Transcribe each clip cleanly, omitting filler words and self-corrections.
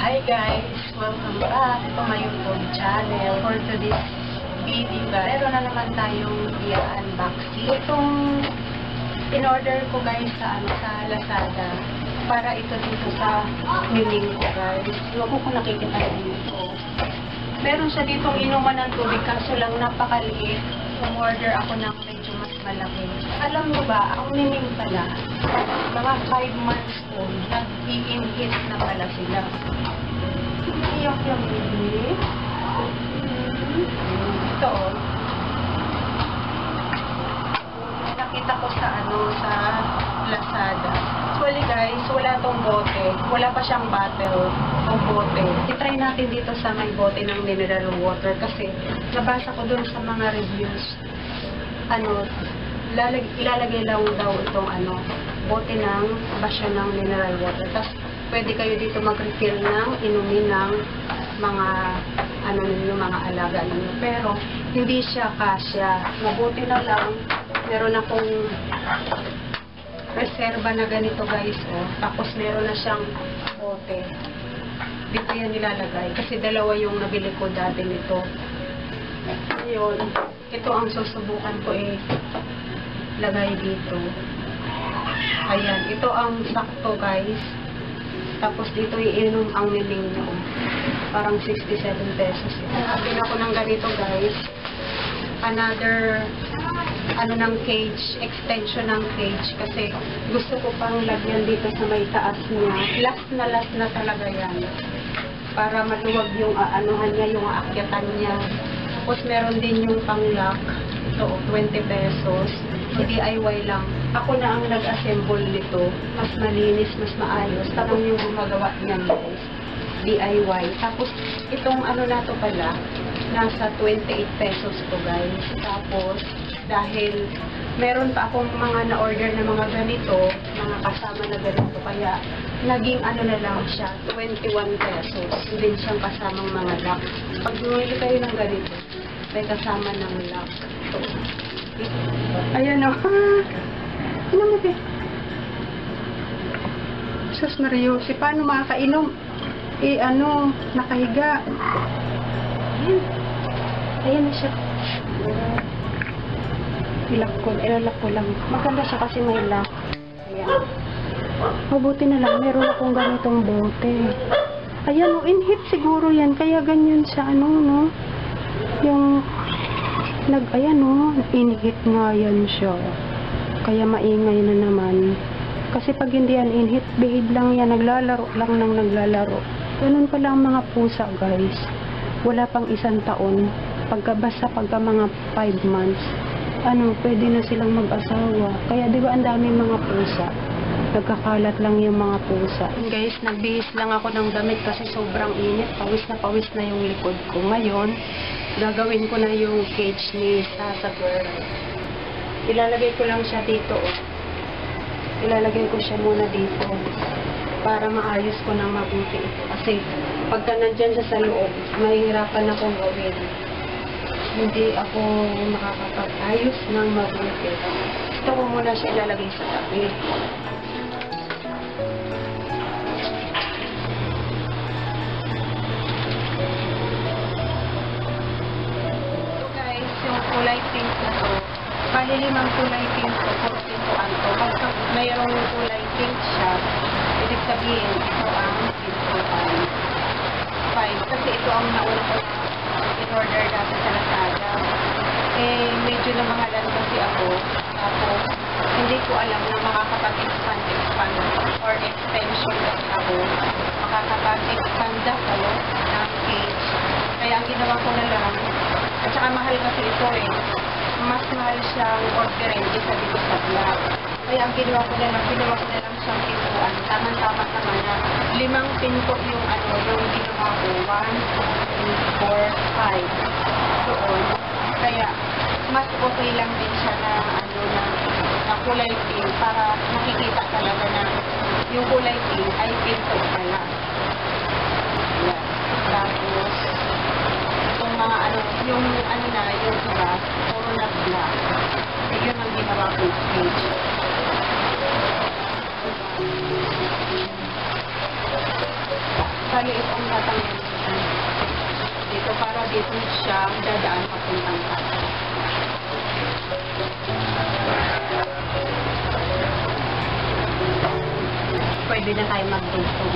Hi guys! Welcome back to my YouTube channel. For today's video guys, meron na naman tayong i-unboxing. Itong in-order ko guys sa Lazada para ito dito sa niling ko guys. Huwag ko nakikita dito. Meron siya ditong inuman ng tubig kaso lang napakaliit. Umorder ako ng medyo mas malaki. Alam mo ba, ang niling pala, mga 5 months old, nag-i-inhit na pala sila. Iyak yung baby. Ito oh. Nakita ko sa sa Lazada. Actually guys, wala tong bote. Wala pa siyang bottle o bote. I-try natin dito sa may bote ng mineral water kasi nabasa ko dun sa mga reviews. Ilalagay lang daw itong bote ng basya ng mineral water. Tapos pwede kayo dito mag-refill ng inumin ng mga mga alaga ninyo. Pero hindi siya kasya. Mabuti na lang meron akong reserva na ganito guys oh. Tapos meron na siyang bote. Dito yan nilalagay kasi dalawa yung nabili ko dati nito. Ngayon, ito ang susubukan ko lagay dito. Ayan, ito ang sakto guys. Tapos dito iinom ang niling nyo. Parang 67 pesos. Nabili ako ng ganito guys. Another ng cage, extension ng cage kasi gusto ko pang lagyan dito sa may taas niya. Last na talaga yan. Para maluwag yung niya, yung aakyatan niya. Tapos meron din yung pang-lock. Ito, 20 pesos. DIY lang. Ako na ang nag-assemble nito. Mas malinis, mas maayos. Tapos yung gumagawa niyan guys. DIY. Tapos itong na to pala, nasa 28 pesos to guys. Tapos dahil meron pa akong mga na-order na mga ganito, mga kasama na ganito, kaya naging na lang siya, 21 pesos. Din siyang kasamang mga lock. Pag bumili kayo ng ganito, may kasama ng lock. Ito. Ayan o. Ano mo ba? Sus Mariosi, paano makakainom? Nakahiga. Ayan na siya. Ilalak ko lang. Maganda siya kasi may lock. Ayan. Mabuti na lang, meron akong ganitong bote. Ayan o, in-hit siguro yan. Kaya ganyan siya, yung, ayan o, in-hit nga yan siya. Kaya maingay na naman. Kasi pag hindi yan in-hit, behave lang yan. Naglalaro lang ng naglalaro. Ganun pala ang mga pusa, guys. Wala pang 1 taon. Basta pagka mga 5 months, pwede na silang mag-asawa. Kaya di ba ang dami mga pusa? Nagkakalat lang yung mga pusa. Guys, nagbihis lang ako ng damit kasi sobrang init. Pawis na yung likod ko. Ngayon, gagawin ko na yung cage ni Sasa Girl. Ilalagay ko lang siya dito. Ilalagay ko siya muna dito para maayos ko ng mabuti. Kasi pagka nandyan siya sa loob, mahihirapan akong gawin. Hindi ako makakapag-ayos ng mabuti. Ito ko muna siya ilalagay sa tabi. So guys, yung kulay pink na to, bali 5 kulay pink to, puro pintuan to. Pagka mayroong kulay pink siya, ibig sabihin, ito ang pintuan. 5. Kasi ito ang nauna ko in-order dati sa Lazada. Medyo namahalan kasi ako. Tapos, hindi ko alam na makakapag-expand or extension kasi ako. Makakapag-expand ako ng cage. Kaya ang ginawa ko na lang, at saka mahal kasi ito mas mahal siyang orderin isa dito sa vlog. Kaya ang ginawa ko na lang siyang pintuan. Tama-tama naman na 5 pinto yung yung ginawa ko. 1, 2, 3, 4, 5. Doon. Kaya, mas okay lang din siya na kulay pink para makikita talaga na yung kulay pink ay pinto pala. Ayan. Tapos, itong mga yung iba, puro na black. Yun ang ginawa ko yung page. Bali, ito ang tatanggalin. Dito para dito siya dadaan papuntang taas. Pwede na tayo magtugtog.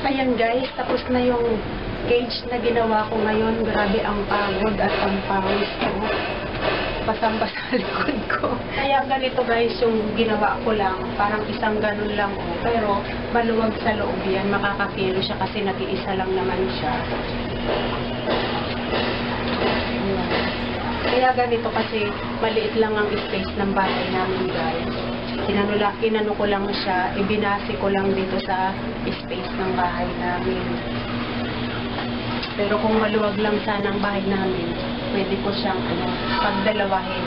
Ayan guys, tapos na yung cage na ginawa ko ngayon. Grabe ang pagod at ang pawis ko. Pasang-pas sa likod ko. Kaya ganito guys yung ginawa ko lang. Parang isang ganun lang. Pero maluwag sa loob yan. Makakapilo siya kasi nag-iisa lang naman siya. Kaya ganito kasi maliit lang ang space ng bahay namin guys. Kinano ko lang siya, ibinasi ko lang dito sa space ng bahay namin. Pero kung maluwag lang sana ang bahay namin, pwede ko siyang pagdalawahin.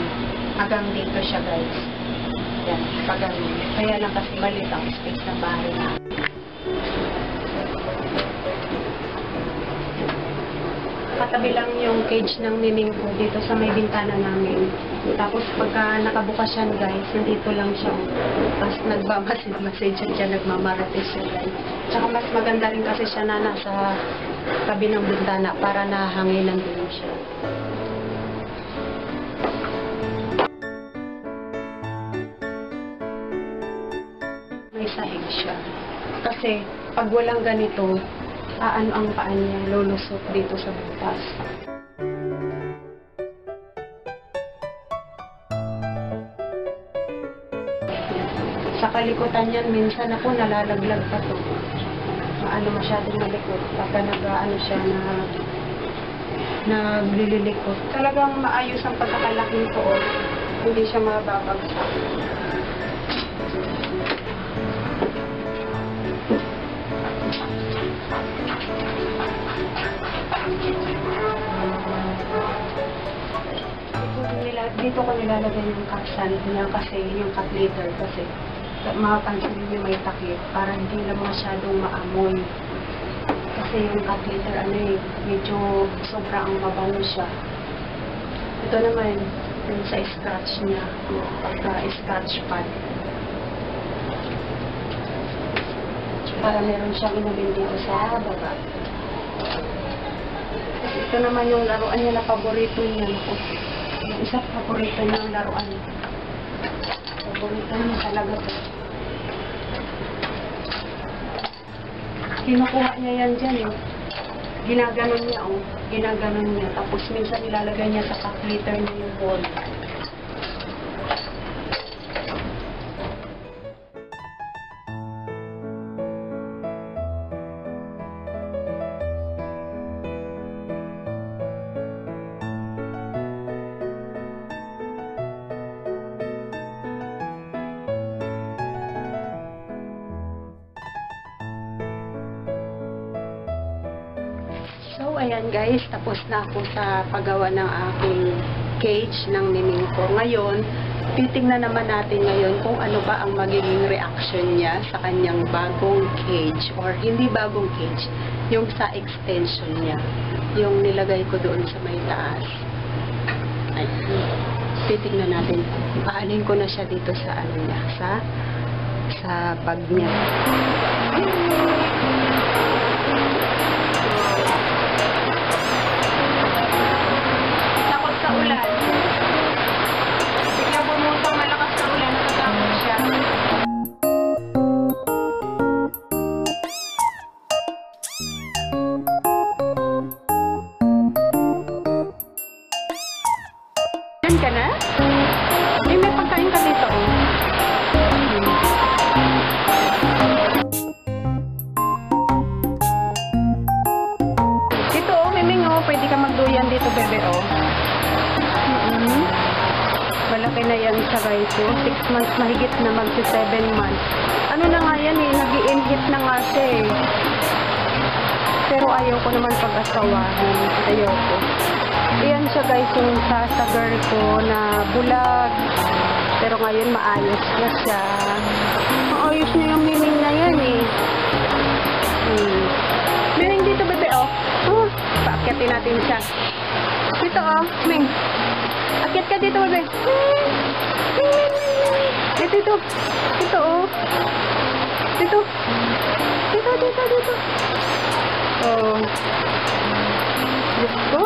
Hanggang dito siya guys. Yan, pagano'n. Kaya lang kasi maliit ang space ng bahay namin. Katabi lang yung cage ng nining ko dito sa may bintana namin. Tapos pagka nakabukas yan guys, nandito lang siya. Tapos nagmamasid-masid siya, nagmamarites siya guys. Tsaka mas maganda rin kasi siya na nasa tabi ng bintana para nahanginan din siya. May sahig siya. Kasi pag walang ganito, ano ang paa niya, lulusot dito sa butas. Sa kalikutan yan, minsan ako nalalaglag pa to. Masyadong malikot. Pagka nag-ano siya naglililikot. Talagang maayos ang pagkakalaki ko. Hindi siya mababagsak. Dito ko nilalagay yung cat sand niya kasi yung cat litter kasi mapapansin niyo may takip para hindi lang masyadong maamoy. Kasi yung cat litter medyo sobra ang mabango siya. Ito naman yung sa scratch niya, scratch pad. Para meron siyang inumin dito sa baba. Ito naman yung laruan niya na paborito niya. Ako. Yung isa paborito niya yung laruan. Paborito niya talaga to. Kinukuha niya yan dyan eh. Ginaganon niya oh. Ginaganon niya. Tapos minsan ilalagay niya sa cat litter niya yung ball. So, ayan guys, tapos na ako sa paggawa ng aking cage ng miming ko. Ngayon, titingnan naman natin ngayon kung ano ba ang magiging reaction niya sa kanyang bagong cage or hindi bagong cage, yung sa extension niya. Yung nilagay ko doon sa may taas. Ay, titingnan natin. Paanin ko na siya dito sa ano niya, sa bag niya. Ulan. Bigla bumutong malakas na ulan, natatakot siya. Yan ka na? May pagkain ka dito. Dito Miming pwede ka magduyan dito, bebe Malaki na yan sa Raiso. 6 months mahigit na magsi 7 months. Ano na nga yan nag-i-inhit na nga siya Pero ayoko naman pag-asawahin. Ayoko. Ayan siya guys, yung sasagar ko na bulag. Pero ngayon maayos na siya. Maayos na yung Miming na yan Miming dito bebe paakyatin natin siya. Dito Ming. Akyat ka dito, bebe. Dito. Dito. Dito. Dito. Oh. Let's go.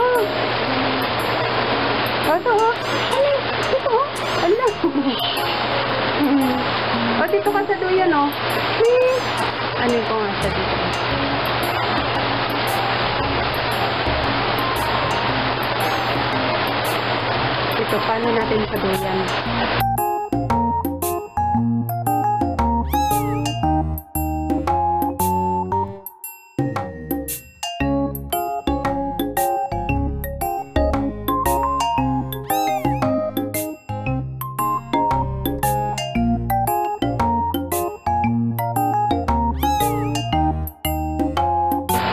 Ito, Dito, Ala. Dito ka sa duyan, Ano ko nga sa dito? Ito, paano natin sabihan?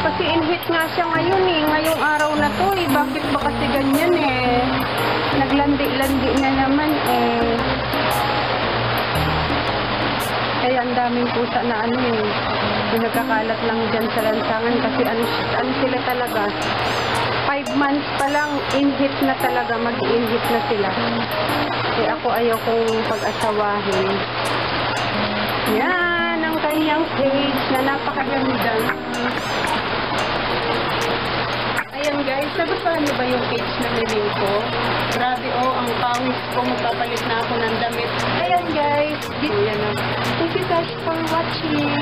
Kasi inhit nga siya ngayon ngayong araw na to bakit ba kasi ganyan naglandi-landi na naman kaya ang daming pusa na pinagkakalat lang dyan sa lansangan kasi ano sila talaga 5 months pa lang inhit na talaga mag-inhit na sila ako ayaw kong pag-asawahin yan ang kanyang cage na napakaganda. Ayan guys, nagustuhan niyo ba yung cage na Miming ko? Grabe ang pangit ko, magpapalit na ako ng damit. Ayan guys, thank you guys for watching.